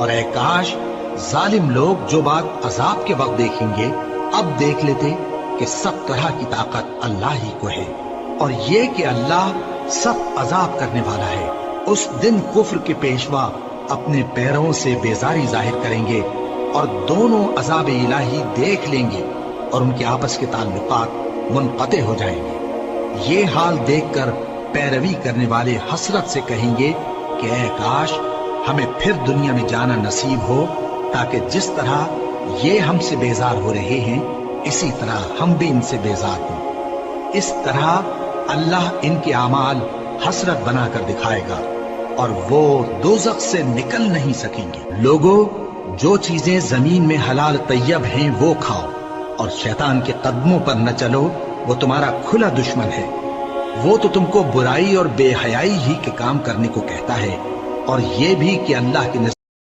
اور اے کاش ظالم لوگ جو بات عذاب کے وقت دیکھیں گے اب دیکھ لیتے کہ سب طرح کی طاقت اللہ ہی کو ہے، اور یہ کہ اللہ سخت عذاب کرنے والا ہے۔ اس دن کفر کے پیشوا اپنے پیروں سے بیزاری ظاہر کریں گے اور دونوں عذاب الہی دیکھ لیں گے اور ان کے آپس کے تعلقات منقطع ہو جائیں گے۔ یہ حال دیکھ کر پیروی کرنے والے حسرت سے کہیں گے کہ اے کاش ہمیں پھر دنیا میں جانا نصیب ہو، تاکہ جس طرح یہ ہم سے بیزار ہو رہے ہیں اسی طرح ہم بھی ان سے بیزار ہوں۔ اس طرح اللہ ان کے اعمال حسرت بنا کر دکھائے گا اور وہ دوزخ سے نکل نہیں سکیں گے۔ لوگو، جو چیزیں زمین میں حلال طیب ہیں وہ کھاؤ، اور شیطان کے قدموں پر نہ چلو، وہ تمہارا کھلا دشمن ہے۔ وہ تو تم کو برائی اور بے حیائی ہی کے کام کرنے کو کہتا ہے، اور یہ بھی کہ اللہ کے نزدیک